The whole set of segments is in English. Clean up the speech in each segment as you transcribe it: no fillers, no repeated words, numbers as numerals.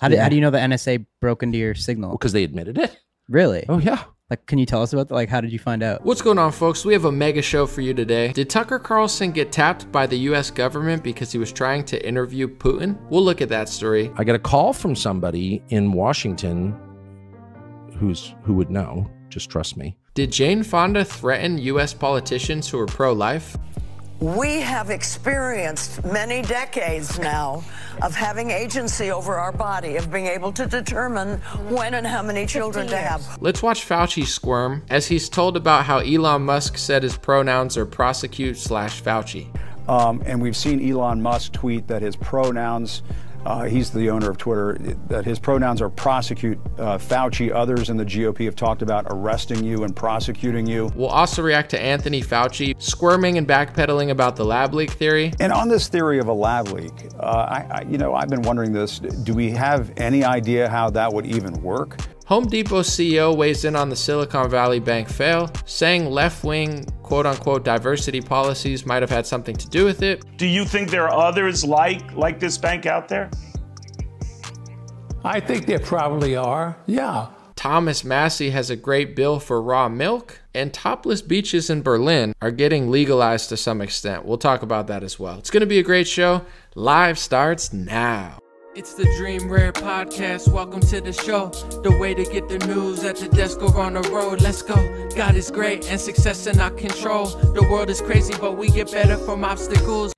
How do you know the NSA broke into your signal? Because they admitted it. Really? Oh, yeah. Like, can you tell us about that? Like, how did you find out? What's going on, folks? We have a mega show for you today. Did Tucker Carlson get tapped by the US government because he was trying to interview Putin? We'll look at that story. I got a call from somebody in Washington who would know. Just trust me. Did Jane Fonda threaten US politicians who are pro-life? We have experienced many decades now of having agency over our body, of being able to determine when and how many children to have. Let's watch Fauci squirm as he's told about how Elon Musk said his pronouns are prosecute/Fauci. And we've seen Elon Musk tweet that his pronouns, he's the owner of Twitter, that his pronouns are prosecute. Fauci, others in the GOP have talked about arresting you and prosecuting you. We'll also react to Anthony Fauci squirming and backpedaling about the lab leak theory. And on this theory of a lab leak, I've been wondering this. Do we have any idea how that would even work? Home Depot CEO weighs in on the Silicon Valley Bank fail, saying left-wing quote-unquote diversity policies might have had something to do with it. Do you think there are others like this bank out there? I think there probably are, yeah. Thomas Massey has a great bill for raw milk, and topless beaches in Berlin are getting legalized to some extent. We'll talk about that as well. It's going to be a great show. Live starts now. It's the Dream Rare Podcast. Welcome to the show. The way to get the news at the desk or on the road. Let's go. God is great and success in our control. The world is crazy, but we get better from obstacles.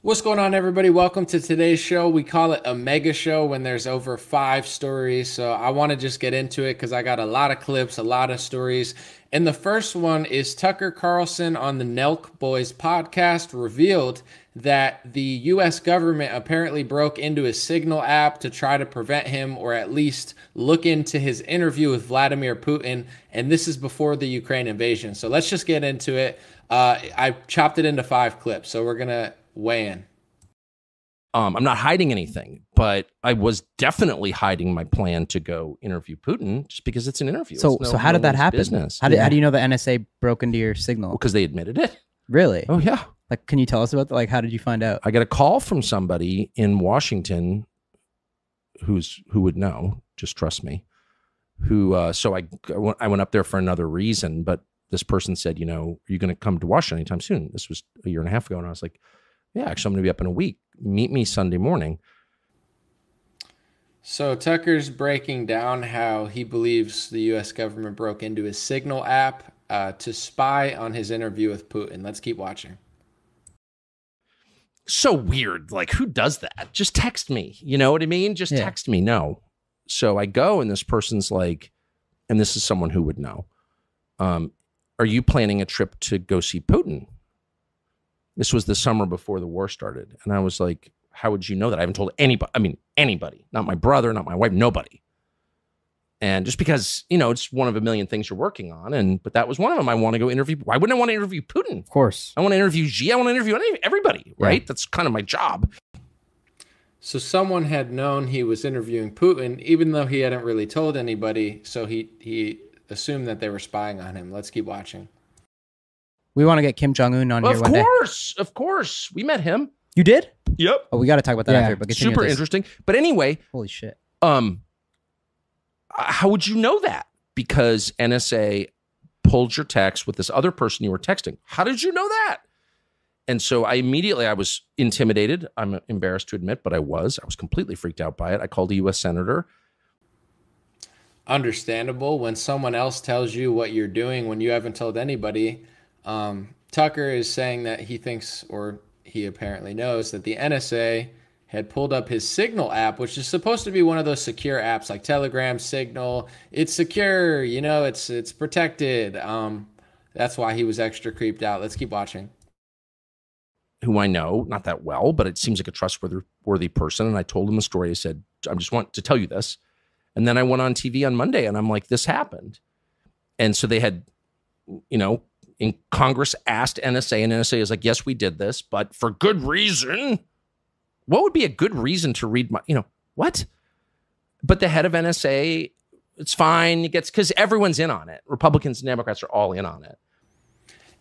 What's going on, everybody? Welcome to today's show. We call it a mega show when there's over 5 stories. So I want to just get into it because I got a lot of clips, a lot of stories. And the first one is Tucker Carlson on the Nelk Boys podcast revealed that the US government apparently broke into his Signal app to try to prevent him, or at least look into his interview with Vladimir Putin. And this is before the Ukraine invasion. So let's just get into it. I chopped it into 5 clips, so we're going to weigh in. I'm not hiding anything, but I was definitely hiding my plan to go interview Putin just because it's an interview. So how did that happen? Business. How do you know the NSA broke into your signal? Because they admitted it. Really? Oh, yeah. Like, can you tell us about that? Like, how did you find out? I got a call from somebody in Washington who would know. Just trust me. So I went up there for another reason, but this person said, are you going to come to Washington anytime soon? This was a year and a half ago, and I was like, yeah, actually, I'm going to be up in a week. Meet me Sunday morning. So Tucker's breaking down how he believes the U.S. government broke into his Signal app to spy on his interview with Putin. Let's keep watching. So weird. Like, who does that? Just text me. You know what I mean? Just text me. No. So I go, and this person's like, and this is someone who would know. Are you planning a trip to go see Putin? This was the summer before the war started. And I was like, how would you know that? I haven't told anybody. I mean, anybody. Not my brother, not my wife, nobody. And just because, it's one of a million things you're working on. But that was one of them. I want to go interview. Why wouldn't I want to interview Putin? Of course. I want to interview Xi. I want to interview everybody, right? Yeah. That's kind of my job. So someone had known he was interviewing Putin, even though he hadn't really told anybody. So he assumed that they were spying on him. Let's keep watching. We want to get Kim Jong-un on here one day. Of course. We met him. You did? Yep. Oh, we got to talk about that after. But super interesting. But anyway. Holy shit. How would you know that? Because NSA pulled your text with this other person you were texting. How did you know that? And so I was intimidated. I'm embarrassed to admit, but I was completely freaked out by it. I called a U.S. senator. Understandable. When someone else tells you what you're doing when you haven't told anybody. Tucker is saying that he thinks, or he apparently knows, that the NSA had pulled up his Signal app, which is supposed to be one of those secure apps like Telegram, Signal. It's secure, it's protected. That's why he was extra creeped out. Let's keep watching. Who I know, not that well, but it seems like a trustworthy person. And I told him the story. I said, I just want to tell you this. And then I went on TV on Monday and I'm like, this happened. And so they had, in Congress asked NSA, and NSA is like, yes, we did this, but for good reason. What would be a good reason to read my, what? But the head of NSA, it's fine. It gets, because everyone's in on it. Republicans and Democrats are all in on it.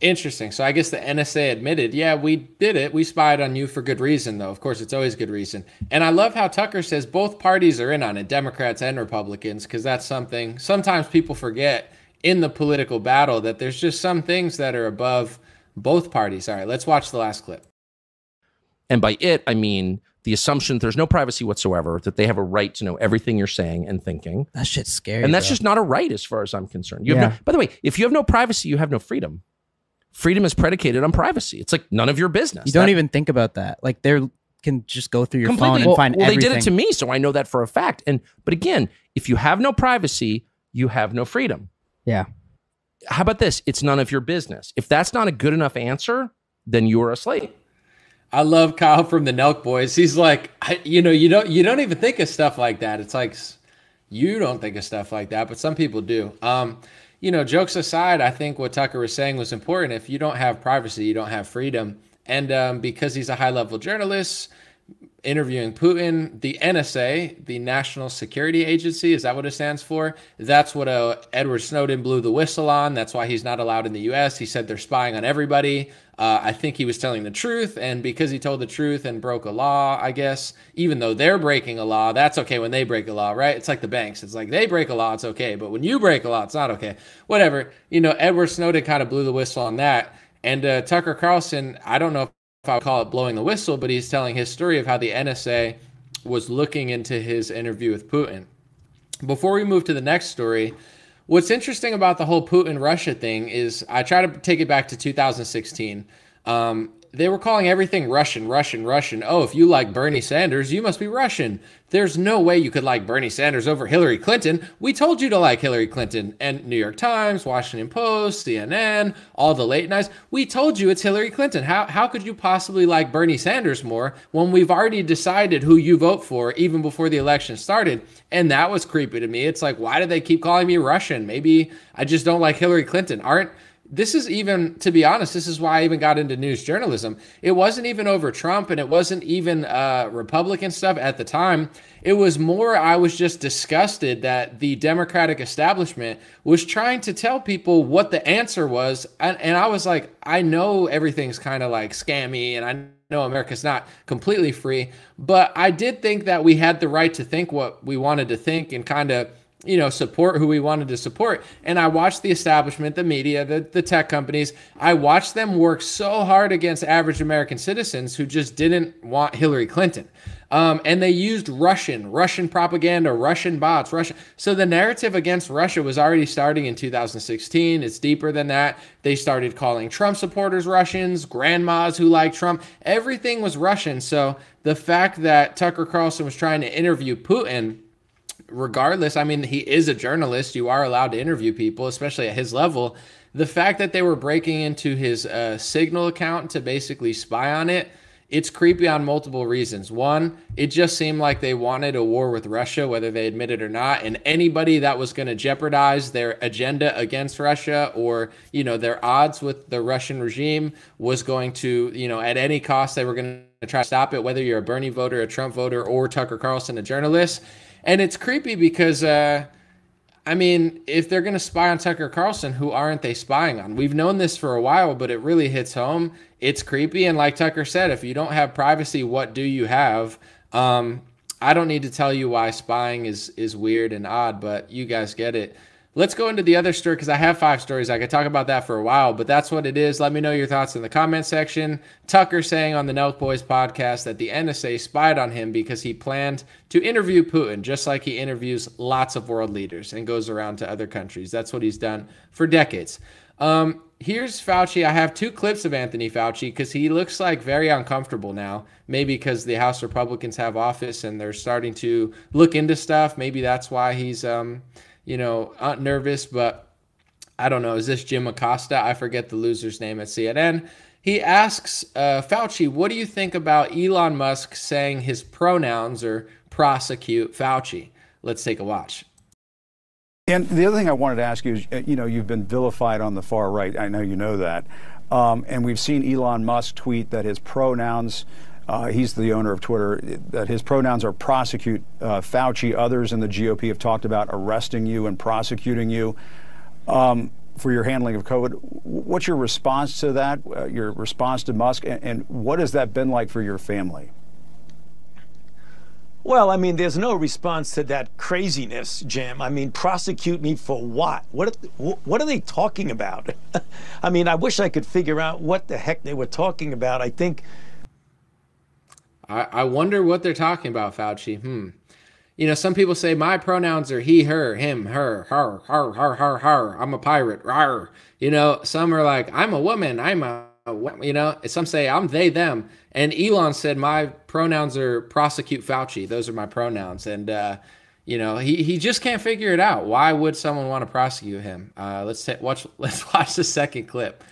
Interesting. So I guess the NSA admitted, yeah, we did it. We spied on you for good reason, though. Of course, it's always good reason. And I love how Tucker says both parties are in on it, Democrats and Republicans, because that's something sometimes people forget in the political battle, that there's just some things that are above both parties. All right, let's watch the last clip. And by it, I mean the assumption there's no privacy whatsoever, that they have a right to know everything you're saying and thinking. That shit's scary. And that's bro. just not a right as far as I'm concerned. You have no, by the way, if you have no privacy, you have no freedom. Freedom is predicated on privacy. It's like none of your business. You don't even think about that. Like they can just go through your completely phone and find everything. They did it to me, so I know that for a fact. But again, if you have no privacy, you have no freedom. Yeah. How about this? It's none of your business. If that's not a good enough answer, then you are a slave. I love Kyle from the Nelk Boys. He's like, you don't even think of stuff like that. It's like you don't think of stuff like that, but some people do. Jokes aside, I think what Tucker was saying was important. If you don't have privacy, you don't have freedom. And because he's a high-level journalist interviewing Putin, the NSA, the National Security Agency, is that what it stands for? That's what Edward Snowden blew the whistle on. That's why he's not allowed in the U.S. He said they're spying on everybody. I think he was telling the truth, and because he told the truth and broke a law, I guess, even though they're breaking a law, that's okay when they break a law, right? It's like the banks. It's like they break a law, it's okay, but when you break a law, it's not okay. Whatever. Edward Snowden kind of blew the whistle on that, and Tucker Carlson, I don't know if I would call it blowing the whistle, but he's telling his story of how the NSA was looking into his interview with Putin. Before we move to the next story, what's interesting about the whole Putin-Russia thing is I try to take it back to 2016. They were calling everything Russian, Russian, Russian. Oh, if you like Bernie Sanders, you must be Russian. There's no way you could like Bernie Sanders over Hillary Clinton. We told you to like Hillary Clinton. And New York Times, Washington Post, CNN, all the late nights. We told you it's Hillary Clinton. How could you possibly like Bernie Sanders more when we've already decided who you vote for even before the election started? And that was creepy to me. It's like, why do they keep calling me Russian? Maybe I just don't like Hillary Clinton. This is even, to be honest, this is why I even got into news journalism. It wasn't even over Trump, and it wasn't even Republican stuff at the time. It was more, I was just disgusted that the Democratic establishment was trying to tell people what the answer was. And I was like, I know everything's kind of like scammy, and I know America's not completely free, but I did think that we had the right to think what we wanted to think and kind of support who we wanted to support. And I watched the establishment, the media, the tech companies. I watched them work so hard against average American citizens who just didn't want Hillary Clinton. And they used Russian propaganda, Russian bots, Russia. So the narrative against Russia was already starting in 2016. It's deeper than that. They started calling Trump supporters Russians, grandmas who like Trump. Everything was Russian. So the fact that Tucker Carlson was trying to interview Putin, regardless, I mean, he is a journalist. You are allowed to interview people, especially at his level. The fact that they were breaking into his Signal account to basically spy on it, it's creepy on multiple reasons. One, it just seemed like they wanted a war with Russia, whether they admit it or not. And anybody that was going to jeopardize their agenda against Russia or, their odds with the Russian regime was going to, at any cost, they were going to try to stop it, whether you're a Bernie voter, a Trump voter, or Tucker Carlson, a journalist. And it's creepy because, if they're going to spy on Tucker Carlson, who aren't they spying on? We've known this for a while, but it really hits home. It's creepy. And like Tucker said, if you don't have privacy, what do you have? I don't need to tell you why spying is weird and odd, but you guys get it. Let's go into the other story because I have 5 stories. I could talk about that for a while, but that's what it is. Let me know your thoughts in the comment section. Tucker saying on the Nelk Boys podcast that the NSA spied on him because he planned to interview Putin, just like he interviews lots of world leaders and goes around to other countries. That's what he's done for decades. Here's Fauci. I have 2 clips of Anthony Fauci because he looks like very uncomfortable now. Maybe because the House Republicans have office and they're starting to look into stuff. Maybe that's why he's nervous, but I don't know. Is this Jim Acosta? I forget the loser's name at CNN. He asks Fauci, what do you think about Elon Musk saying his pronouns are prosecute Fauci? Let's take a watch. And the other thing I wanted to ask you is, you've been vilified on the far right. I know you know that. And we've seen Elon Musk tweet that his pronouns, he's the owner of Twitter, that his pronouns are prosecute Fauci. Others in the GOP have talked about arresting you and prosecuting you. for your handling of COVID. What's your response to that, your response to Musk, and what has that been like for your family? Well, I mean, there's no response to that craziness, Jim. I mean, prosecute me for what? What are they talking about? I mean, I wish I could figure out what the heck they were talking about. I think. I wonder what they're talking about, Fauci. You know, some people say my pronouns are he, her, him, her, her. I'm a pirate. Rawr. You know, some are like, I'm a woman. You know, some say I'm they, them. And Elon said my pronouns are prosecute Fauci. Those are my pronouns. And, you know, he just can't figure it out. Why would someone want to prosecute him? Let's watch the second clip.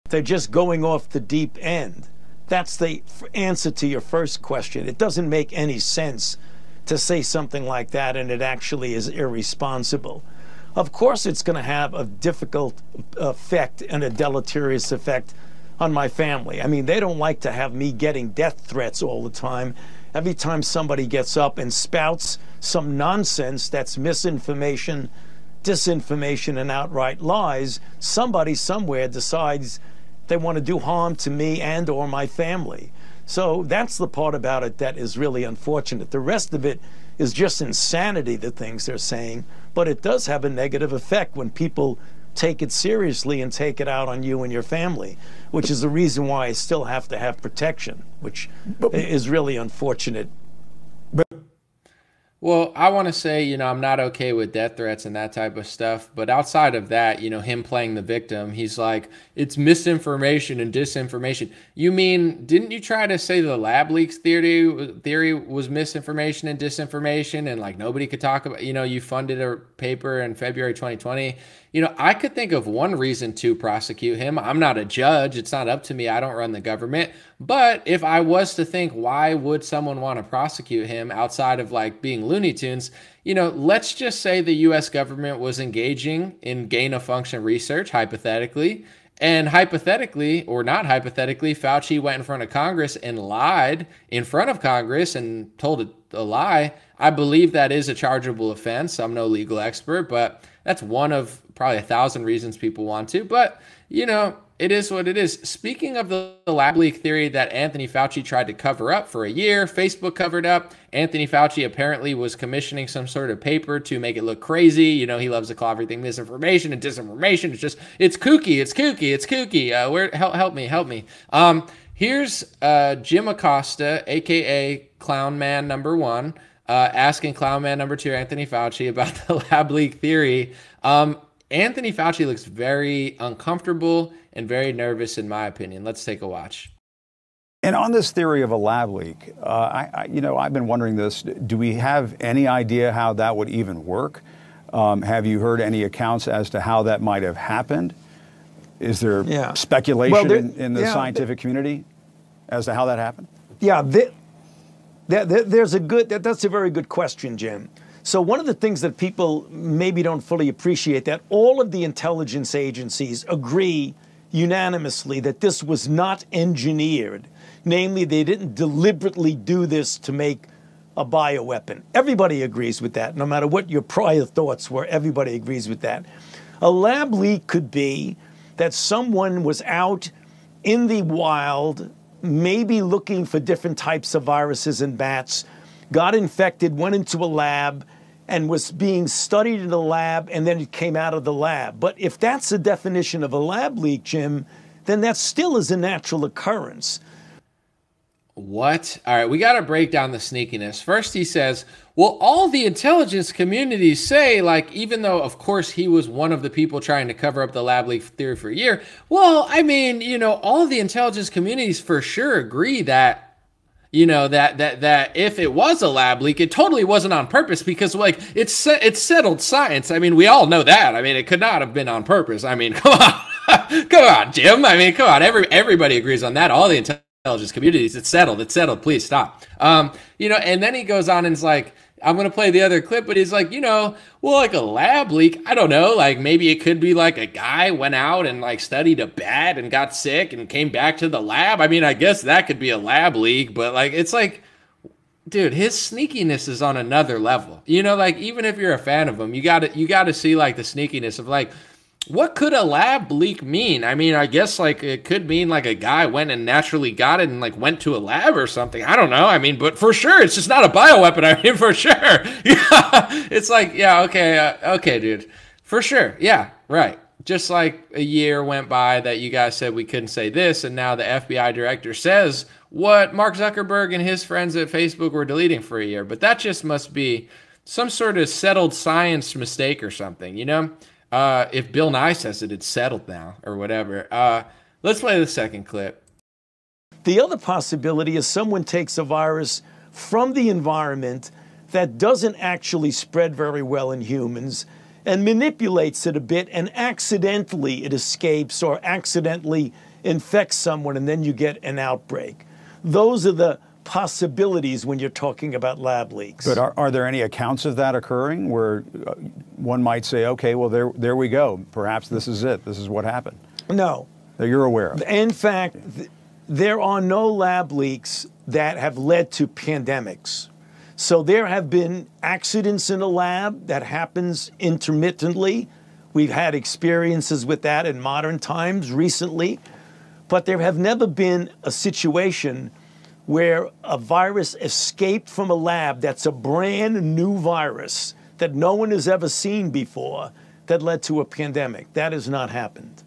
They're just going off the deep end. That's the answer to your first question. It doesn't make any sense to say something like that, and it actually is irresponsible. Of course, it's going to have a difficult effect and a deleterious effect on my family. I mean, they don't like to have me getting death threats all the time. Every time somebody gets up and spouts some nonsense that's misinformation, disinformation, and outright lies, somebody somewhere decides they want to do harm to me and or my family. So that's the part about it that is really unfortunate. The rest of it is just insanity, the things they're saying, but it does have a negative effect when people take it seriously and take it out on you and your family, which is the reason why I still have to have protection, which is really unfortunate. Well, I want to say, you know, I'm not okay with death threats and that type of stuff. But outside of that, you know, him playing the victim, he's like, it's misinformation and disinformation. You mean, didn't you try to say the lab leaks theory was misinformation and disinformation and like nobody could talk about, you know, you funded a paper in February 2020. You know, I could think of one reason to prosecute him. I'm not a judge. It's not up to me. I don't run the government. But if I was to think, why would someone want to prosecute him outside of like being Looney Tunes? You know, let's just say the U.S. government was engaging in gain-of-function research, hypothetically. And hypothetically, or not hypothetically, Fauci went in front of Congress and lied in front of Congress and told a lie. I believe that is a chargeable offense. I'm no legal expert, but that's one of probably 1,000 reasons people want to. But, you know, it is what it is. Speaking of the lab leak theory that Anthony Fauci tried to cover up for a year, Facebook covered up. Anthony Fauci apparently was commissioning some sort of paper to make it look crazy. You know, he loves to call everything misinformation and disinformation. It's kooky. It's kooky. Help me. Here's Jim Acosta, a.k.a. Clown Man #1, asking Clown Man #2, Anthony Fauci, about the lab leak theory. Anthony Fauci looks very uncomfortable and very nervous, in my opinion. Let's take a watch. And on this theory of a lab leak, I've been wondering this. Do we have any idea how that would even work? Have you heard any accounts as to how that might have happened? Is there speculation in the scientific community as to how that happened? Yeah, that's a very good question, Jim. So one of the things that people maybe don't fully appreciate, that all of the intelligence agencies agree unanimously that this was not engineered. Namely, they didn't deliberately do this to make a bioweapon. Everybody agrees with that. No matter what your prior thoughts were, everybody agrees with that. A lab leak could be that someone was out in the wild, maybe looking for different types of viruses in bats, got infected, went into a lab, and was being studied in the lab, and then it came out of the lab. But if that's the definition of a lab leak, Jim, then that still is a natural occurrence. What? All right, we got to break down the sneakiness. First, he says, well, all the intelligence communities say, like, even though, of course, he was one of the people trying to cover up the lab leak theory for a year. Well, I mean, you know, all the intelligence communities for sure agree that, you know, that if it was a lab leak, it totally wasn't on purpose, because like it's settled science. I mean, we all know that. I mean, it could not have been on purpose. I mean, come on, Jim. I mean, come on. Everybody agrees on that. All the intelligence communities. It's settled. Please stop. You know, and then he goes on and is like, I'm going to play the other clip, but he's like, you know, well, like a lab leak, I don't know, like maybe it could be like a guy went out and like studied a bat and got sick and came back to the lab. I mean, I guess that could be a lab leak, but like, it's like, dude, his sneakiness is on another level. You know, like even if you're a fan of him, you got to see like the sneakiness of like, What could a lab leak mean? I mean, I guess like it could mean like a guy went and naturally got it and like went to a lab or something. I don't know. I mean, but for sure, it's just not a bioweapon. I mean, for sure. Yeah, it's like, yeah, okay, okay, dude, for sure. Yeah, right. Just like a year went by that you guys said we couldn't say this, and now the FBI director says what Mark Zuckerberg and his friends at Facebook were deleting for a year. But that just must be some sort of settled science mistake or something, you know? If Bill Nye says it, it's settled now or whatever. Let's play the second clip. The other possibility is someone takes a virus from the environment that doesn't actually spread very well in humans and manipulates it a bit, and accidentally it escapes or accidentally infects someone, and then you get an outbreak. Those are the possibilities when you're talking about lab leaks. But are there any accounts of that occurring where one might say, okay, well, there we go. Perhaps this is it. This is what happened. No. That you're aware of. In fact, there are no lab leaks that have led to pandemics. So there have been accidents in a lab that happens intermittently. We've had experiences with that in modern times recently, but there have never been a situation where a virus escaped from a lab that's a brand new virus that no one has ever seen before that led to a pandemic. That has not happened.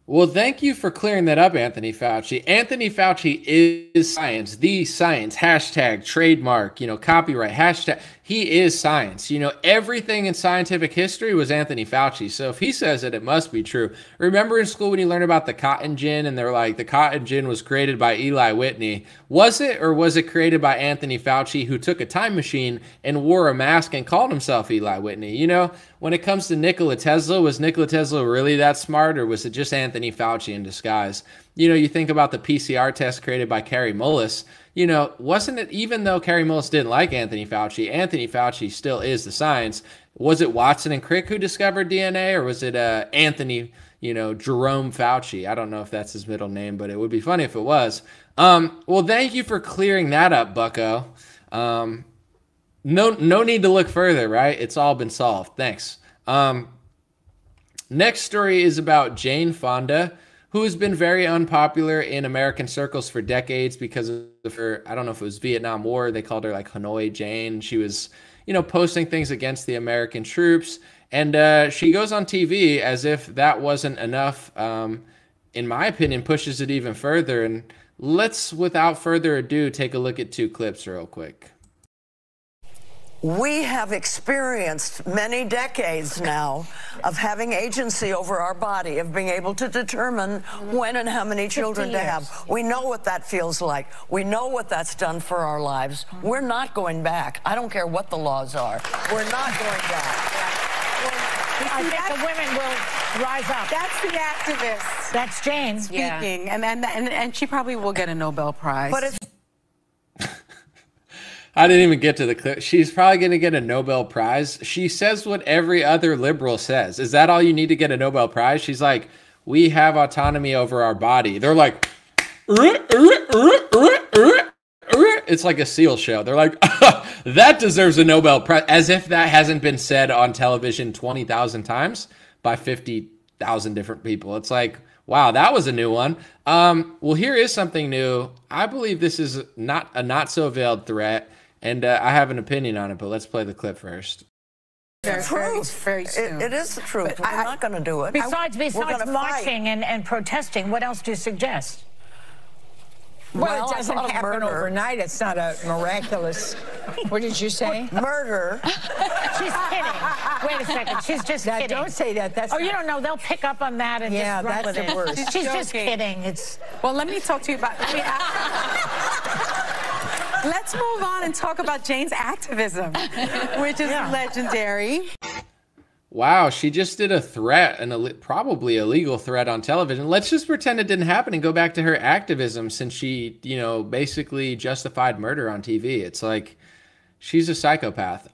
Well, thank you for clearing that up, Anthony Fauci. Anthony Fauci is science, the science, hashtag, trademark, you know, copyright, hashtag. He is science. You know, everything in scientific history was Anthony Fauci. So if he says it, it must be true. Remember in school when you learned about the cotton gin and they're like, the cotton gin was created by Eli Whitney. Was it, or was it created by Anthony Fauci, who took a time machine and wore a mask and called himself Eli Whitney? You know, when it comes to Nikola Tesla, was Nikola Tesla really that smart, or was it just Anthony Fauci in disguise? You know, you think about the PCR test created by Kary Mullis. You know, wasn't it, even though Kary Mullis didn't like Anthony Fauci still is the science. Was it Watson and Crick who discovered DNA, or was it Anthony, you know, Jerome Fauci? I don't know if that's his middle name, but it would be funny if it was. Well, thank you for clearing that up, bucko. No need to look further, right? It's all been solved. Thanks. Next story is about Jane Fonda, who has been very unpopular in American circles for decades because of her, I don't know if it was Vietnam War, they called her like Hanoi Jane. She was, you know, posting things against the American troops. And she goes on TV as if that wasn't enough, in my opinion, pushes it even further. And let's, without further ado, take a look at two clips real quick. We have experienced many decades now of having agency over our body, of being able to determine when and how many children to have. We know what that feels like. We know what that's done for our lives. We're not going back. I don't care what the laws are. We're not going back. I think the women will rise up. That's the activist. That's Jane speaking, yeah. And she probably will get a Nobel Prize. But if I didn't even get to the clip. She's probably going to get a Nobel Prize. She says what every other liberal says. Is that all you need to get a Nobel Prize? She's like, we have autonomy over our body. They're like, it's like a SEAL show. They're like, that deserves a Nobel Prize. As if that hasn't been said on television 20,000 times by 50,000 different people. It's like, wow, that was a new one. Well, here is something new. I believe this is not a not-so-veiled threat. And I have an opinion on it, but let's play the clip first. Very soon. It is the truth. We're not going to do it. Besides marching and protesting, what else do you suggest? Well, it doesn't happen overnight. It's not a miraculous. What did you say? Murder. She's kidding. Wait a second. She's just kidding. Don't say that. That's you don't know. They'll pick up on that and just run with it. Worst. She's just kidding. Well, let me talk to you about. Let's move on and talk about Jane's activism, which is legendary. Wow, she just did a threat, probably a legal threat on television. Let's just pretend it didn't happen and go back to her activism, since she, you know, basically justified murder on TV. It's like, she's a psychopath.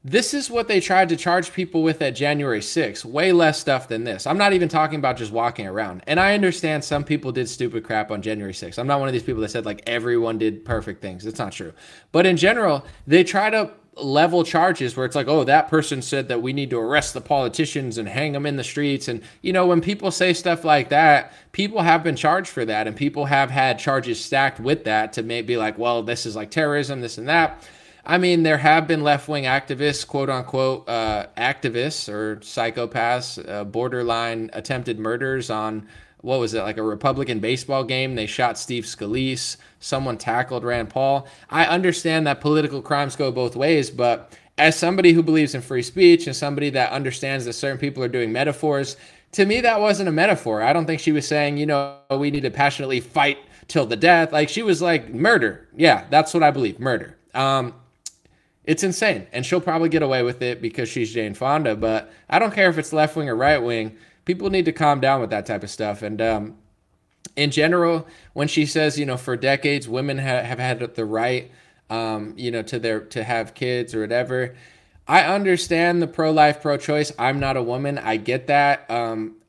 This is what they tried to charge people with at January 6th. Way less stuff than this. I'm not even talking about just walking around. And I understand some people did stupid crap on January 6th. I'm not one of these people that said like everyone did perfect things. It's not true. But in general, they try to level charges where it's like, oh, that person said that we need to arrest the politicians and hang them in the streets. And, you know, when people say stuff like that, people have been charged for that, and people have had charges stacked with that to maybe be like, well, this is like terrorism, this and that. I mean, there have been left-wing activists, quote-unquote activists or psychopaths, borderline attempted murders on, what was it, like a Republican baseball game? They shot Steve Scalise. Someone tackled Rand Paul. I understand that political crimes go both ways, but as somebody who believes in free speech and somebody that understands that certain people are doing metaphors, to me, that wasn't a metaphor. I don't think she was saying, you know, we need to passionately fight till the death. Like, she was like, murder. Yeah, that's what I believe, murder. It's insane, and she'll probably get away with it because she's Jane Fonda, but I don't care if it's left-wing or right-wing. People need to calm down with that type of stuff. And in general, when she says, you know, for decades, women have had the right, you know, to have kids or whatever, I understand the pro-life, pro-choice. I'm not a woman. I get that.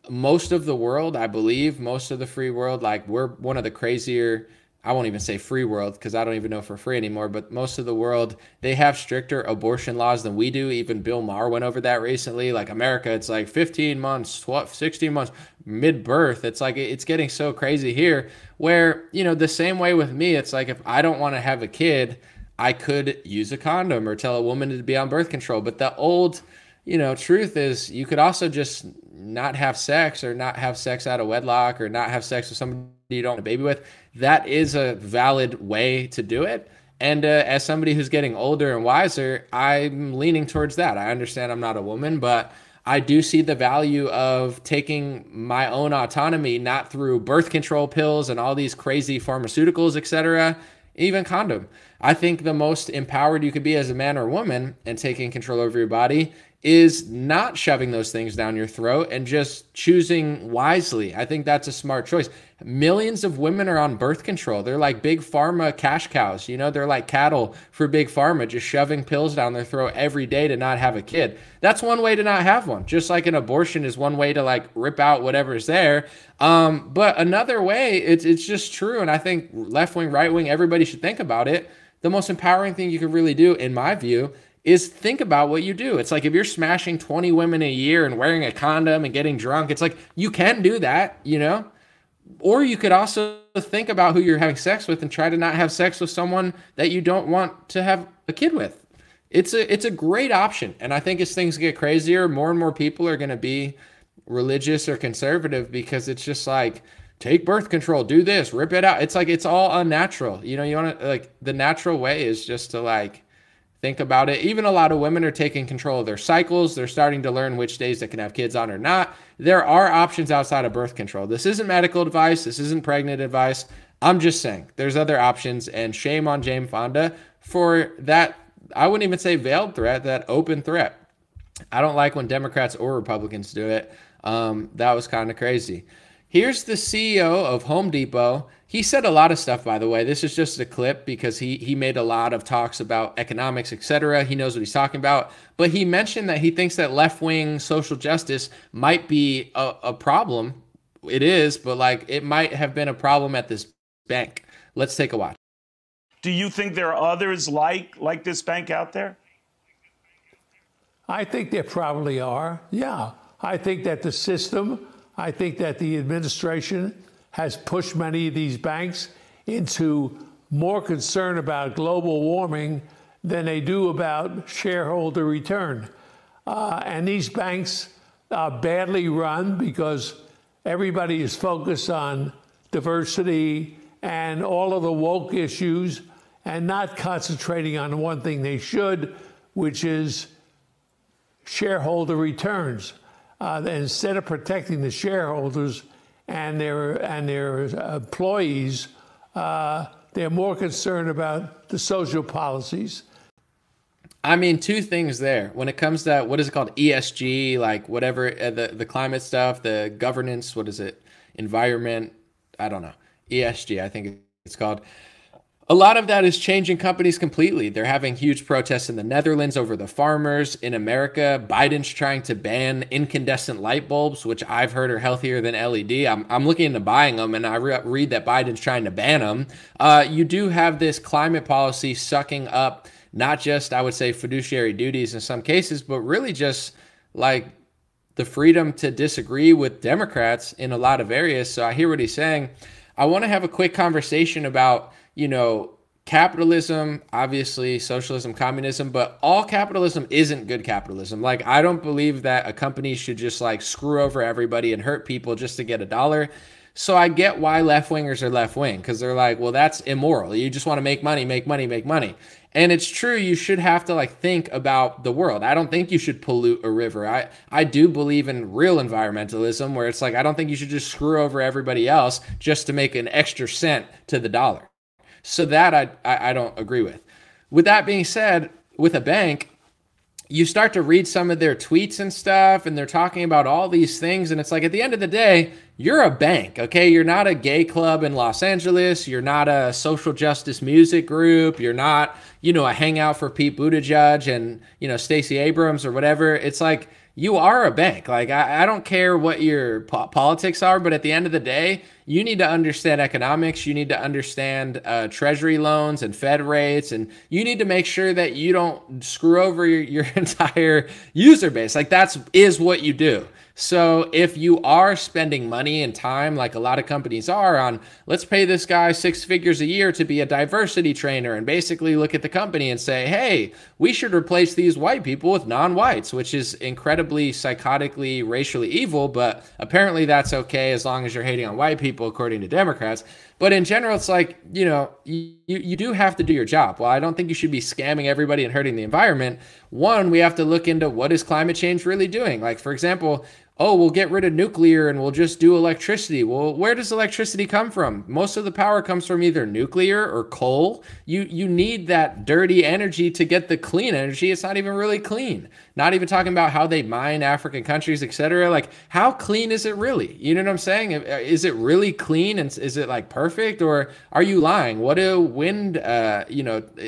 Most of the world, I believe, most of the free world, like, we're one of the crazier, I won't even say free world because I don't even know if we're free anymore, but most of the world, they have stricter abortion laws than we do. Even Bill Maher went over that recently. Like, America, it's like 15 months, 16 months, mid-birth. It's like, it's getting so crazy here where, you know, the same way with me, it's like, if I don't want to have a kid, I could use a condom or tell a woman to be on birth control. But the old, you know, truth is you could also just not have sex or not have sex out of wedlock or not have sex with somebody you don't want a baby with. That is a valid way to do it. And as somebody who's getting older and wiser, I'm leaning towards that. I understand I'm not a woman, but I do see the value of taking my own autonomy, not through birth control pills and all these crazy pharmaceuticals, etc., even condom. I think the most empowered you could be as a man or woman and taking control over your body is not shoving those things down your throat and just choosing wisely. I think that's a smart choice. Millions of women are on birth control. They're like big pharma cash cows. You know, they're like cattle for big pharma, just shoving pills down their throat every day to not have a kid. That's one way to not have one. Just like an abortion is one way to like rip out whatever's there. But another way, it's just true. And I think left wing, right wing, everybody should think about it. The most empowering thing you can really do, in my view, is think about what you do. It's like if you're smashing 20 women a year and wearing a condom and getting drunk, it's like you can do that, you know? Or you could also think about who you're having sex with and try to not have sex with someone that you don't want to have a kid with. It's a great option. And I think as things get crazier, more and more people are going to be religious or conservative because it's just like, take birth control, do this, rip it out. It's like, it's all unnatural. You know, you want to, like, the natural way is just to like, think about it. Even a lot of women are taking control of their cycles. They're starting to learn which days they can have kids on or not. There are options outside of birth control. This isn't medical advice. This isn't pregnant advice. I'm just saying there's other options, and shame on Jane Fonda for that. I wouldn't even say veiled threat, that open threat. I don't like when Democrats or Republicans do it. That was kind of crazy. Here's the CEO of Home Depot. He said a lot of stuff, by the way. This is just a clip because he made a lot of talks about economics, etc. He knows what he's talking about. But he mentioned that he thinks that left-wing social justice might be a problem. It is, but like it might have been a problem at this bank. Let's take a watch. Do you think there are others like this bank out there? I think there probably are. Yeah. I think that the system, I think that the administration has pushed many of these banks into more concern about global warming than they do about shareholder return. And these banks are badly run because everybody is focused on diversity and all of the woke issues and not concentrating on one thing they should, which is shareholder returns. Instead of protecting the shareholders and their employees, they're more concerned about the social policies. I mean, two things there. When it comes to, what is it called, ESG, like whatever, the climate stuff, the governance, what is it, environment, I don't know, ESG, I think it's called. A lot of that is changing companies completely. They're having huge protests in the Netherlands over the farmers. In America, Biden's trying to ban incandescent light bulbs, which I've heard are healthier than LED. I'm looking into buying them, and I read that Biden's trying to ban them. You do have this climate policy sucking up not just, I would say, fiduciary duties in some cases, but really just like the freedom to disagree with Democrats in a lot of areas. So I hear what he's saying. I want to have a quick conversation about, capitalism, obviously socialism, communism, but all capitalism isn't good capitalism. Like, I don't believe that a company should just like screw over everybody and hurt people just to get a dollar. So I get why left-wingers are left-wing, because they're like, well, that's immoral. You just want to make money, make money, make money. And it's true, you should have to like think about the world. I don't think you should pollute a river. I do believe in real environmentalism, where it's like, I don't think you should just screw over everybody else just to make an extra cent to the dollar. So that I don't agree with. With that being said, with a bank, you start to read some of their tweets and stuff, and they're talking about all these things. And it's like, at the end of the day, you're a bank, okay? You're not a gay club in Los Angeles. You're not a social justice music group. You're not, a hangout for Pete Buttigieg and, Stacey Abrams or whatever. It's like, you are a bank. Like, I don't care what your politics are, but at the end of the day, you need to understand economics. You need to understand treasury loans and Fed rates, and you need to make sure that you don't screw over your entire user base. Like, is what you do. So if you are spending money and time, like a lot of companies are, on let's pay this guy 6 figures a year to be a diversity trainer, and basically look at the company and say, hey, we should replace these white people with non-whites, which is incredibly psychotically racially evil, but apparently that's okay as long as you're hating on white people, according to Democrats. But in general, it's like, you do have to do your job. Well, I don't think you should be scamming everybody and hurting the environment. One, we have to look into what is climate change really doing. Like, for example, oh, we'll get rid of nuclear and we'll just do electricity. Well, where does electricity come from? Most of the power comes from either nuclear or coal. You need that dirty energy to get the clean energy. It's not even really clean. Not even talking about how they mine African countries, etc. Like, how clean is it really? You know what I'm saying? Is it really clean, and is it like perfect, or are you lying? What do wind,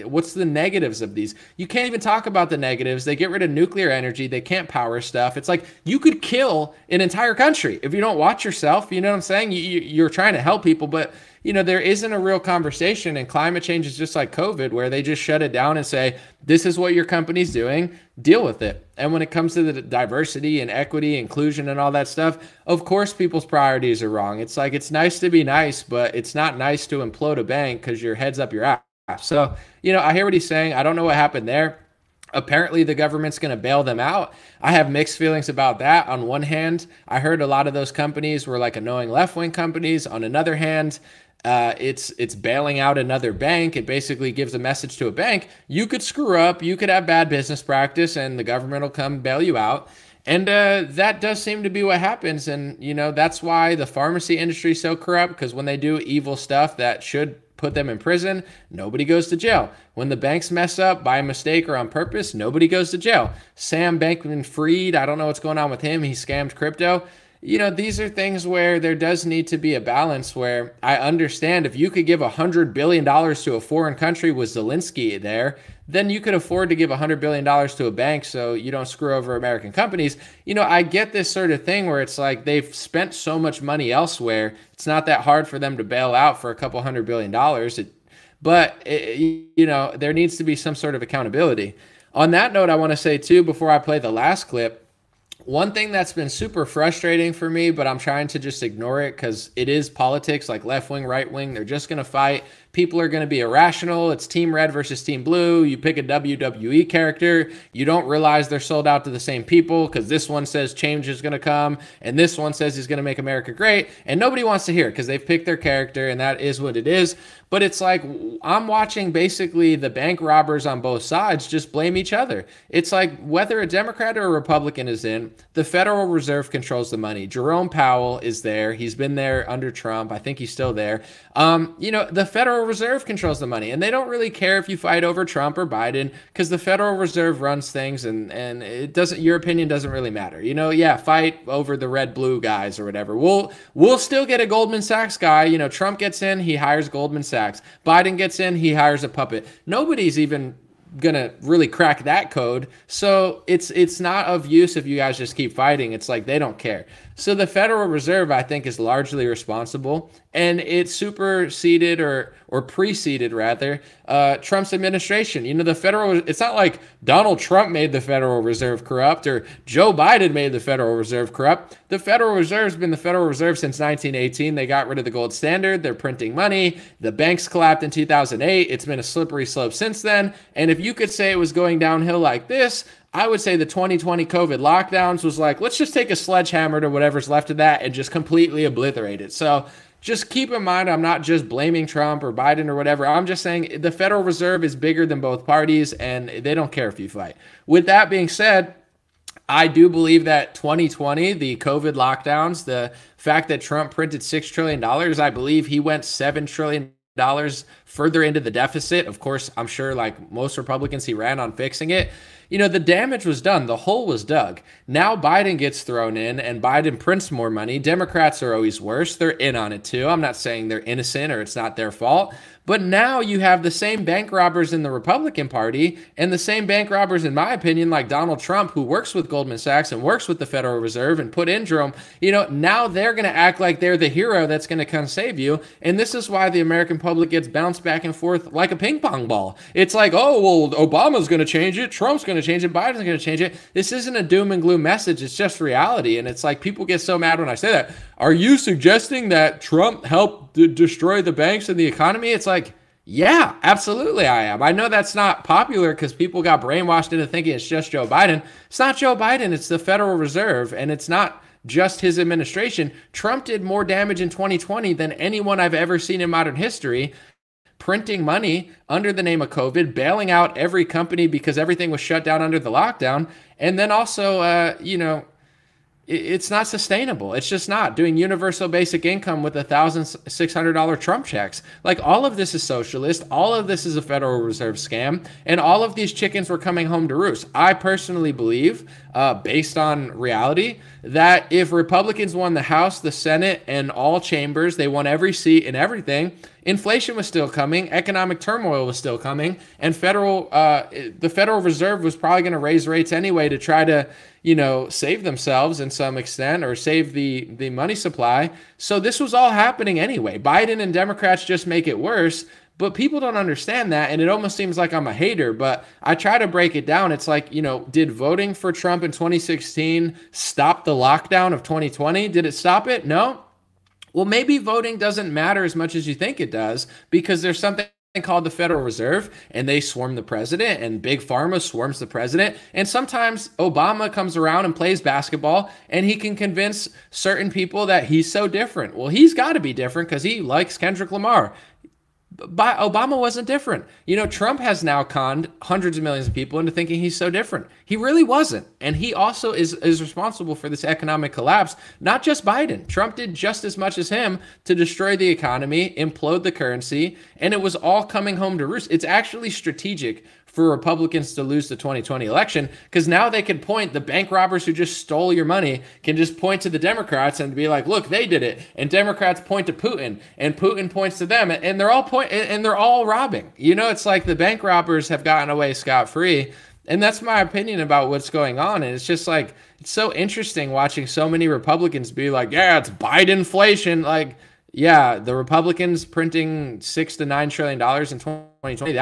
what's the negatives of these? You can't even talk about the negatives. They get rid of nuclear energy. They can't power stuff. It's like, you could kill an entire country if you don't watch yourself. You know what I'm saying? You're trying to help people, but there isn't a real conversation. And climate change is just like COVID, where they just shut it down and say, this is what your company's doing, deal with it. And when it comes to the diversity and equity, inclusion and all that stuff, of course people's priorities are wrong. It's like, it's nice to be nice, but it's not nice to implode a bank because your head's up your ass. So, I hear what he's saying. I don't know what happened there. Apparently the government's going to bail them out. I have mixed feelings about that. On one hand, I heard a lot of those companies were like annoying left-wing companies. On another hand, it's bailing out another bank. It basically gives a message to a bank: you could screw up, you could have bad business practice, and the government will come bail you out. And that does seem to be what happens. And, that's why the pharmacy industry is so corrupt, because when they do evil stuff that should put them in prison, nobody goes to jail. When the banks mess up by mistake or on purpose, nobody goes to jail. Sam Bankman-Fried, I don't know what's going on with him. He scammed crypto. These are things where there does need to be a balance, where I understand if you could give $100 billion to a foreign country with Zelensky there, then you could afford to give $100 billion to a bank so you don't screw over American companies. I get this sort of thing where it's like they've spent so much money elsewhere, it's not that hard for them to bail out for a couple $100 billion. But there needs to be some sort of accountability. On that note, I want to say too, before I play the last clip, one thing that's been super frustrating for me, but I'm trying to just ignore it because it is politics, like left wing, right wing. They're just going to fight. People are going to be irrational. It's team red versus team blue. You pick a WWE character. You don't realize they're sold out to the same people, because this one says change is going to come and this one says he's going to make America great. And nobody wants to hear it because they've picked their character, and that is what it is. But it's like, I'm watching basically the bank robbers on both sides just blame each other. It's like, whether a Democrat or a Republican is in, the Federal Reserve controls the money. Jerome Powell is there. He's been there under Trump. I think he's still there. The Federal Reserve controls the money, and they don't really care if you fight over Trump or Biden, because the Federal Reserve runs things, and it doesn't, your opinion doesn't really matter. Fight over the red blue guys or whatever. We'll still get a Goldman Sachs guy. Trump gets in, he hires Goldman Sachs. Biden gets in, he hires a puppet. Nobody's even gonna really crack that code. So it's not of use if you guys just keep fighting. It's like they don't care. So the Federal Reserve, I think, is largely responsible, and it superseded or preceded rather Trump's administration. You know, it's not like Donald Trump made the Federal Reserve corrupt or Joe Biden made the Federal Reserve corrupt. The Federal Reserve's been the Federal Reserve since 1918. They got rid of the gold standard. They're printing money. The banks collapsed in 2008. It's been a slippery slope since then. And if you could say it was going downhill like this, I would say the 2020 COVID lockdowns was like, let's just take a sledgehammer to whatever's left of that and just completely obliterate it. So just keep in mind, I'm not just blaming Trump or Biden or whatever. I'm just saying the Federal Reserve is bigger than both parties, and they don't care if you fight. With that being said, I do believe that 2020, the COVID lockdowns, the fact that Trump printed $6 trillion, I believe he went $7 trillion further into the deficit. Of course, I'm sure like most Republicans, he ran on fixing it. You know, the damage was done. The hole was dug. Now Biden gets thrown in and Biden prints more money. Democrats are always worse. They're in on it too. I'm not saying they're innocent or it's not their fault. But now you have the same bank robbers in the Republican Party and the same bank robbers, in my opinion, like Donald Trump, who works with Goldman Sachs and works with the Federal Reserve and put in Jerome. You know, now they're going to act like they're the hero that's going to come save you. And this is why the American public gets bounced back and forth like a ping pong ball. It's like, oh, well, Obama's going to change it. Trump's going to change it. Biden's going to change it. This isn't a doom and gloom message. It's just reality. And it's like people get so mad when I say that. Are you suggesting that Trump helped destroy the banks and the economy? It's like, yeah, absolutely I am. I know that's not popular because people got brainwashed into thinking it's just Joe Biden. It's not Joe Biden. It's the Federal Reserve, and it's not just his administration. Trump did more damage in 2020 than anyone I've ever seen in modern history, printing money under the name of COVID, bailing out every company because everything was shut down under the lockdown, and then also, you know, it's not sustainable. It's just not. Doing universal basic income with $1,600 Trump checks. Like, all of this is socialist. All of this is a Federal Reserve scam. And all of these chickens were coming home to roost. I personally believe, based on reality, that if Republicans won the House, the Senate, and all chambers, they won every seat and everything, inflation was still coming, economic turmoil was still coming, and the Federal Reserve was probably going to raise rates anyway to try to, you know, save themselves in some extent or save the money supply. So this was all happening anyway. Biden and Democrats just make it worse, but people don't understand that, and it almost seems like I'm a hater, but I try to break it down. It's like, you know, did voting for Trump in 2016 stop the lockdown of 2020? Did it stop it? No. Well, maybe voting doesn't matter as much as you think it does because there's something called the Federal Reserve, and they swarm the president, and Big Pharma swarms the president. And sometimes Obama comes around and plays basketball, and he can convince certain people that he's so different. Well, he's got to be different because he likes Kendrick Lamar. But Obama wasn't different. You know, Trump has now conned hundreds of millions of people into thinking he's so different. He really wasn't. And he also is responsible for this economic collapse, not just Biden. Trump did just as much as him to destroy the economy, implode the currency, and it was all coming home to roost. It's actually strategic for Republicans to lose the 2020 election because now they can point, the bank robbers who just stole your money can just point to the Democrats and be like, look, they did it. And Democrats point to Putin and Putin points to them, and they're all robbing. You know, it's like the bank robbers have gotten away scot-free. And that's my opinion about what's going on. And it's just like, it's so interesting watching so many Republicans be like, yeah, it's Bidenflation. Like, yeah, the Republicans printing $6 to $9 trillion in 2020,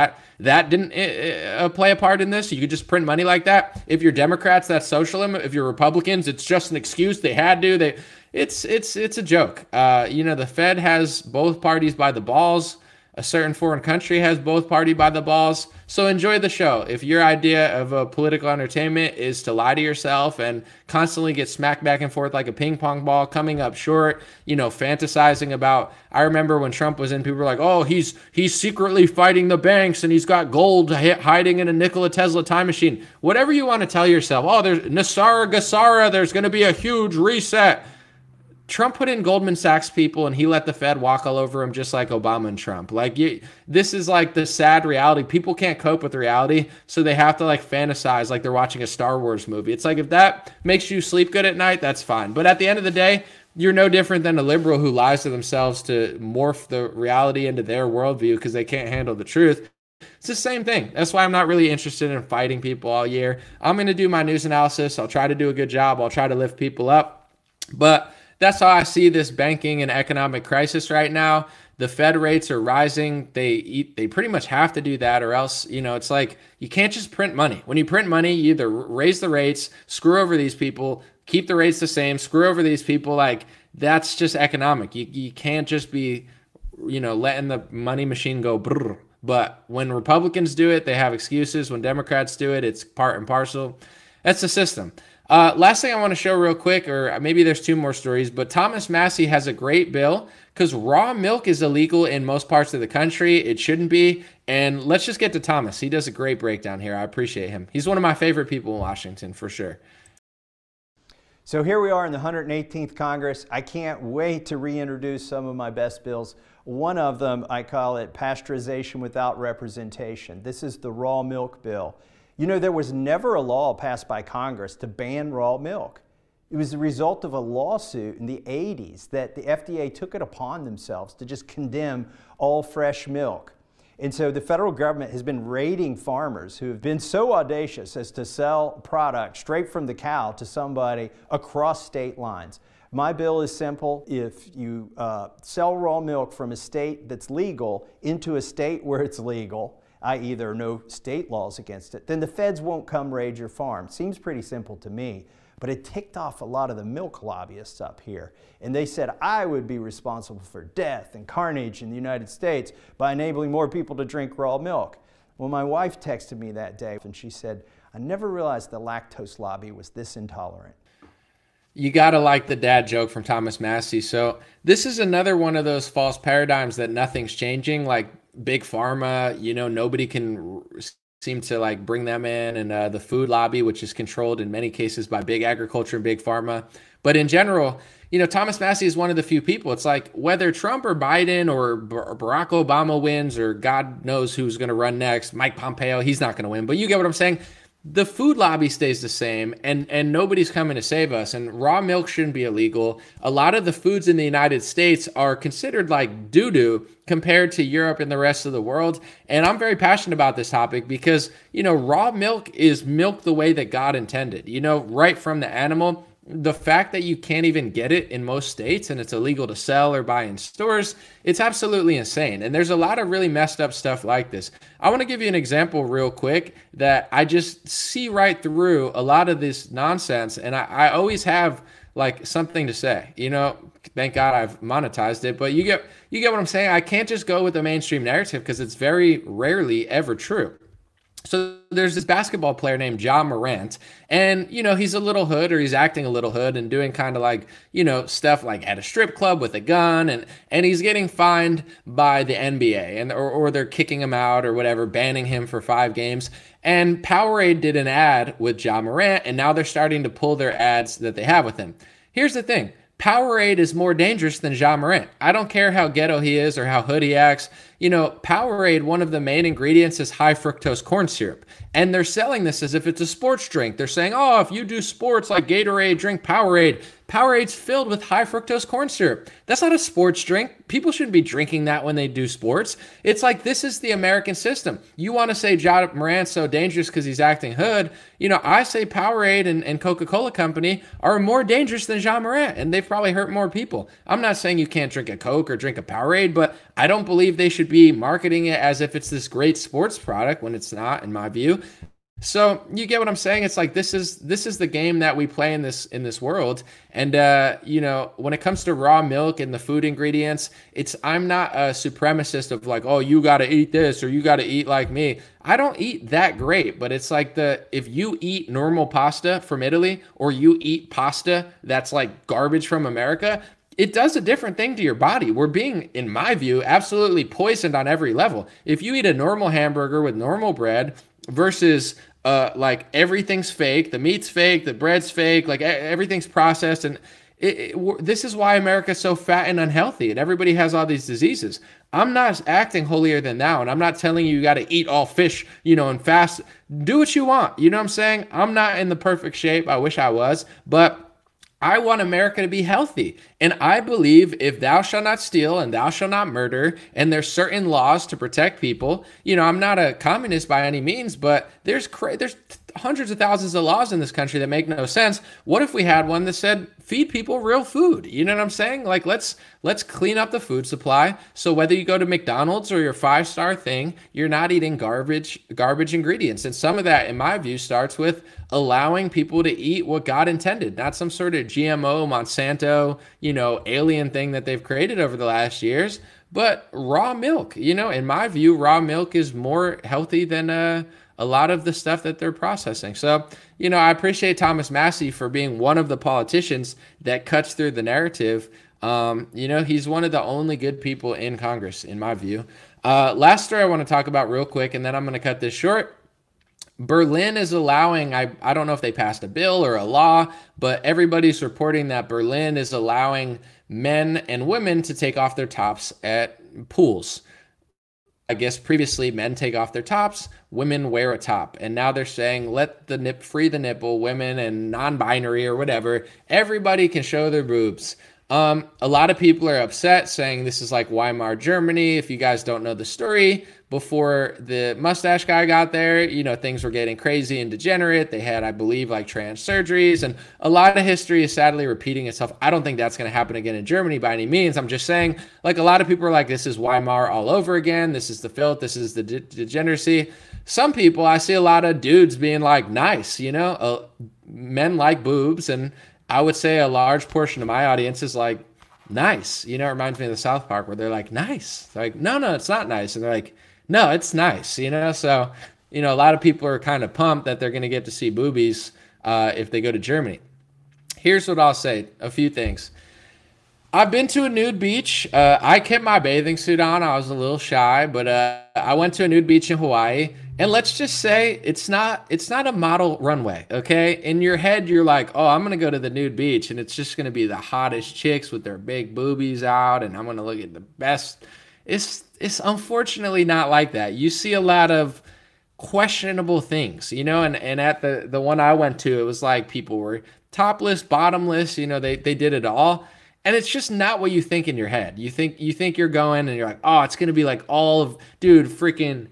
that didn't play a part in this. You could just print money like that. If you're Democrats, that's socialism. If you're Republicans, it's just an excuse. They had to. It's a joke. You know, the Fed has both parties by the balls. A certain foreign country has both parties by the balls. So enjoy the show. If your idea of a political entertainment is to lie to yourself and constantly get smacked back and forth like a ping pong ball, coming up short, you know, fantasizing about, I remember when Trump was in, people were like, oh, he's secretly fighting the banks and he's got gold hiding in a Nikola Tesla time machine. Whatever you want to tell yourself, oh, there's Nasara Gassara, there's going to be a huge reset. Trump put in Goldman Sachs people and he let the Fed walk all over him just like Obama and Trump. Like, this is like the sad reality. People can't cope with the reality, so they have to like fantasize like they're watching a Star Wars movie. It's like, if that makes you sleep good at night, that's fine. But at the end of the day, you're no different than a liberal who lies to themselves to morph the reality into their worldview because they can't handle the truth. It's the same thing. That's why I'm not really interested in fighting people all year. I'm going to do my news analysis. I'll try to do a good job. I'll try to lift people up. But that's how I see this banking and economic crisis right now. The Fed rates are rising. They pretty much have to do that, or else, it's like you can't just print money. When you print money, you either raise the rates, screw over these people, keep the rates the same, screw over these people. Like, that's just economic. You can't just be, letting the money machine go brrr. But when Republicans do it, they have excuses. When Democrats do it, it's part and parcel. That's the system. Last thing I want to show real quick, or maybe there's two more stories, but Thomas Massie has a great bill because raw milk is illegal in most parts of the country. It shouldn't be. And let's just get to Thomas. He does a great breakdown here. I appreciate him. He's one of my favorite people in Washington, for sure. So here we are in the 118th Congress. I can't wait to reintroduce some of my best bills. One of them, I call it pasteurization without representation. This is the raw milk bill. There was never a law passed by Congress to ban raw milk. It was the result of a lawsuit in the 80s that the FDA took it upon themselves to just condemn all fresh milk. And so the federal government has been raiding farmers who have been so audacious as to sell product straight from the cow to somebody across state lines. My bill is simple. If you sell raw milk from a state that's legal into a state where it's legal, i.e. there are no state laws against it, then the feds won't come raid your farm. Seems pretty simple to me, but it ticked off a lot of the milk lobbyists up here. And they said I would be responsible for death and carnage in the United States by enabling more people to drink raw milk. Well, my wife texted me that day and she said, I never realized the lactose lobby was this intolerant. You got to like the dad joke from Thomas Massie. So this is another one of those false paradigms that nothing's changing, like big pharma, nobody can seem to like bring them in, and the food lobby, which is controlled in many cases by big agriculture and big pharma. But in general, Thomas Massie is one of the few people. It's like whether Trump or Biden or Barack Obama wins, or God knows who's going to run next, Mike Pompeo, he's not going to win. But you get what I'm saying? The food lobby stays the same, and nobody's coming to save us. And raw milk shouldn't be illegal. A lot of the foods in the United States are considered like doo-doo compared to Europe and the rest of the world. And I'm very passionate about this topic because, raw milk is milk the way that God intended, right from the animal. The fact that you can't even get it in most states and it's illegal to sell or buy in stores, it's absolutely insane. And there's a lot of really messed up stuff like this. I want to give you an example real quick that I just see right through a lot of this nonsense. And I always have like something to say, thank God I've monetized it, but you get what I'm saying? I can't just go with the mainstream narrative because it's very rarely ever true. So there's this basketball player named Ja Morant, and, he's a little hood, or he's acting a little hood and doing kind of like, stuff like at a strip club with a gun, and he's getting fined by the NBA, or they're kicking him out or whatever, banning him for 5 games. And Powerade did an ad with Ja Morant, and now they're starting to pull their ads that they have with him. Here's the thing. Powerade is more dangerous than Ja Morant. I don't care how ghetto he is or how hood he acts. Powerade, one of the main ingredients is high fructose corn syrup. And they're selling this as if it's a sports drink. They're saying, oh, if you do sports like Gatorade, drink Powerade. Powerades filled with high fructose corn syrup. That's not a sports drink. People shouldn't be drinking that when they do sports. It's like, this is the American system. You want to say Ja Morant's so dangerous because he's acting hood. I say Powerade and Coca-Cola Company are more dangerous than Ja Morant, and they've probably hurt more people. I'm not saying you can't drink a Coke or drink a Powerade, but I don't believe they should be marketing it as if it's this great sports product when it's not, in my view. So you get what I'm saying? It's like this is the game that we play in this world. And when it comes to raw milk and the food ingredients, I'm not a supremacist of like, oh, you got to eat this or you got to eat like me. I don't eat that great, but it's like if you eat normal pasta from Italy or you eat pasta that's like garbage from America, it does a different thing to your body. We're being, in my view, absolutely poisoned on every level. If you eat a normal hamburger with normal bread versus like everything's fake, the meat's fake, the bread's fake, like everything's processed, and this is why America's so fat and unhealthy, and everybody has all these diseases. I'm not acting holier than thou, and I'm not telling you got to eat all fish, and fast. Do what you want. You know what I'm saying? I'm not in the perfect shape. I wish I was, but I want America to be healthy. And I believe if thou shalt not steal and thou shalt not murder, and there's certain laws to protect people, you know, I'm not a communist by any means, but there's hundreds of thousands of laws in this country that make no sense. What if we had one that said, feed people real food? You know what I'm saying? Like, let's clean up the food supply. So whether you go to McDonald's or your 5-star thing, you're not eating garbage ingredients. And some of that, in my view, starts with allowing people to eat what God intended, not some sort of GMO, Monsanto, you know, alien thing that they've created over the last years, but raw milk. You know, in my view, raw milk is more healthy than a lot of the stuff that they're processing. So, you know, I appreciate Thomas Massie for being one of the politicians that cuts through the narrative. You know, he's one of the only good people in Congress, in my view. Last story I want to talk about real quick, and then I'm going to cut this short. Berlin is allowing, I don't know if they passed a bill or a law, but everybody's reporting that Berlin is allowing men and women to take off their tops at pools. I guess previously men take off their tops, women wear a top. And now they're saying, let the free the nipple, women and non-binary or whatever, everybody can show their boobs. A lot of people are upset, saying this is like Weimar Germany. If you guys don't know the story, before the mustache guy got there, you know, things were getting crazy and degenerate. They had, I believe, like trans surgeries, and a lot of history is sadly repeating itself. I don't think that's going to happen again in Germany by any means. I'm just saying, like, a lot of people are like, this is Weimar all over again. This is the filth. This is the degeneracy. Some people, I see a lot of dudes being like, nice, you know, men like boobs, and I would say a large portion of my audience is like, nice. You know, it reminds me of the South Park where they're like, nice. They're like, no, it's not nice. And they're like, no, it's nice. You know, so, you know, a lot of people are kind of pumped that they're going to get to see boobies if they go to Germany. Here's what I'll say. A few things. I've been to a nude beach. I kept my bathing suit on. I was a little shy, but I went to a nude beach in Hawaii. And let's just say it's not a model runway, okay? In your head, you're like, oh, I'm going to go to the nude beach, and it's just going to be the hottest chicks with their big boobies out, and I'm going to look at the best. It's unfortunately not like that. You see a lot of questionable things, you know? And at the one I went to, it was like people were topless, bottomless, you know, they did it all. And it's just not what you think in your head. You think you're going, and you're like, oh, it's going to be like all of, dude, freaking,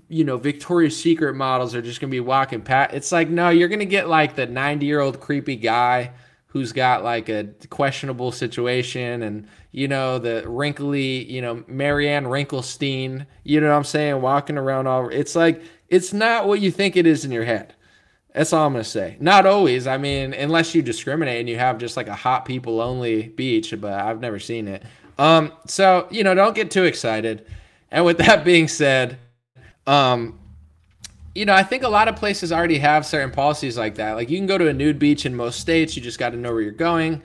you know, Victoria's Secret models are just going to be walking past. It's like, no, you're going to get like the 90-year-old creepy guy who's got like a questionable situation, and, you know, the wrinkly, you know, Marianne Wrinklestein, you know what I'm saying, walking around all. It's like, it's not what you think it is in your head. That's all I'm going to say. Not always. I mean, unless you discriminate and you have just like a hot people only beach, but I've never seen it. So, you know, don't get too excited. And with that being said, you know, I think a lot of places already have certain policies like that. Like, you can go to a nude beach in most states. You just got to know where you're going.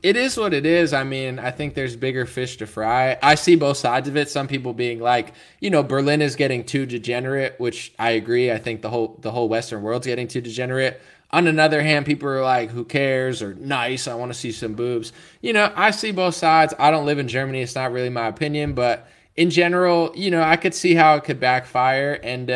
It is what it is. I mean, I think there's bigger fish to fry. I see both sides of it. Some people being like, you know, Berlin is getting too degenerate, which I agree. I think the whole Western world's getting too degenerate. On another hand, people are like, who cares? Or nice, I want to see some boobs. You know, I see both sides. I don't live in Germany. It's not really my opinion, but in general, you know, I could see how it could backfire, and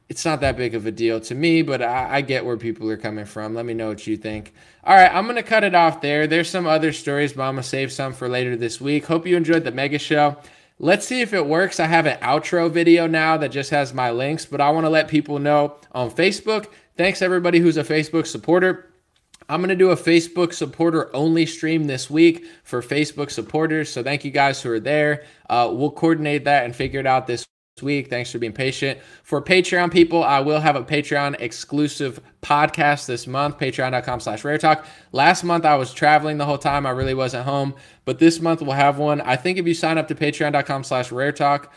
it's not that big of a deal to me, but I get where people are coming from. Let me know what you think. All right, I'm going to cut it off there. There's some other stories, but I'm going to save some for later this week. Hope you enjoyed the mega show. Let's see if it works. I have an outro video now that just has my links, but I want to let people know on Facebook. Thanks everybody who's a Facebook supporter. I'm going to do a Facebook supporter only stream this week for Facebook supporters. So thank you guys who are there. We'll coordinate that and figure it out this week. Thanks for being patient. For Patreon people, I will have a Patreon exclusive podcast this month, patreon.com/raretalk. Last month I was traveling the whole time. I really wasn't home, but this month we'll have one. I think if you sign up to patreon.com/raretalk,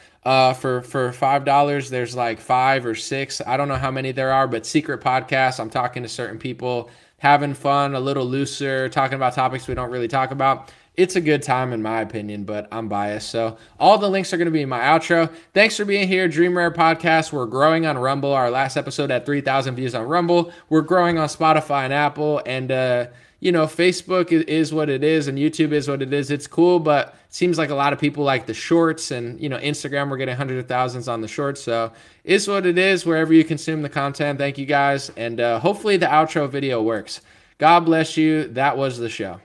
for $5, there's like 5 or 6. I don't know how many there are, but secret podcasts. I'm talking to certain people, having fun, a little looser, talking about topics we don't really talk about. It's a good time in my opinion, but I'm biased. So all the links are going to be in my outro. Thanks for being here. Dream Rare Podcast. We're growing on Rumble. Our last episode had 3,000 views on Rumble. We're growing on Spotify and Apple. And, you know, Facebook is what it is, and YouTube is what it is. It's cool, but it seems like a lot of people like the shorts, and, you know, Instagram, we're getting hundreds of thousands on the shorts. So it's what it is wherever you consume the content. Thank you guys. And hopefully the outro video works. God bless you. That was the show.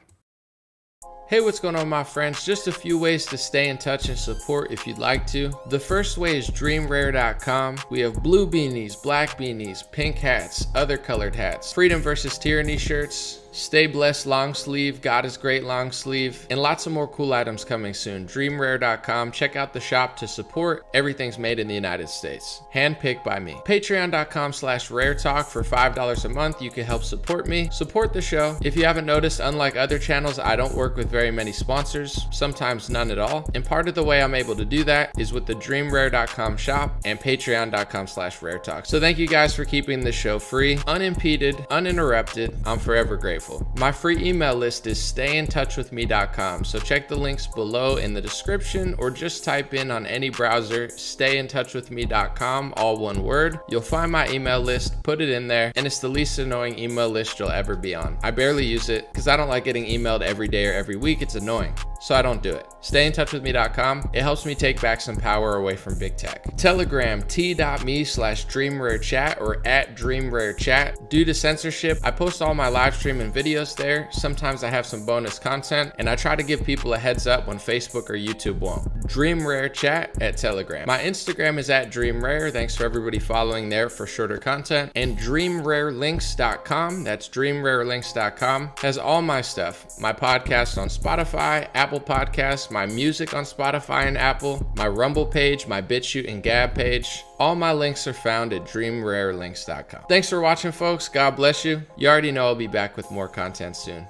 Hey, what's going on, my friends? Just a few ways to stay in touch and support if you'd like to. The first way is dreamrare.com. We have blue beanies, black beanies, pink hats, other colored hats, freedom versus tyranny shirts, stay blessed long sleeve, God is great long sleeve, and lots of more cool items coming soon. Dreamrare.com. Check out the shop to support. Everything's made in the United States. Handpicked by me. Patreon.com/raretalk. For $5 a month, you can help support me, support the show. If you haven't noticed, unlike other channels, I don't work with very many sponsors, sometimes none at all. And part of the way I'm able to do that is with the dreamrare.com shop and patreon.com/raretalk. So thank you guys for keeping this show free, unimpeded, uninterrupted. I'm forever grateful. My free email list is stayintouchwithme.com. So check the links below in the description or just type in on any browser, stayintouchwithme.com, all one word. You'll find my email list, put it in there, and it's the least annoying email list you'll ever be on. I barely use it because I don't like getting emailed every day or every week. It's annoying, so I don't do it. Stayintouchwithme.com. It helps me take back some power away from big tech. Telegram, t.me/dreamrarechat or @dreamrarechat. Due to censorship, I post all my live stream and videos there. Sometimes I have some bonus content, and I try to give people a heads up when Facebook or YouTube won't. DreamRareChat at Telegram. My Instagram is @DreamRare. Thanks for everybody following there for shorter content. And DreamRareLinks.com, that's DreamRareLinks.com, has all my stuff. My podcast on Spotify, Apple Podcasts, my music on Spotify and Apple, my Rumble page, my BitChute and Gab page. All my links are found at DreamRareLinks.com. Thanks for watching, folks. God bless you. You already know I'll be back with more content soon.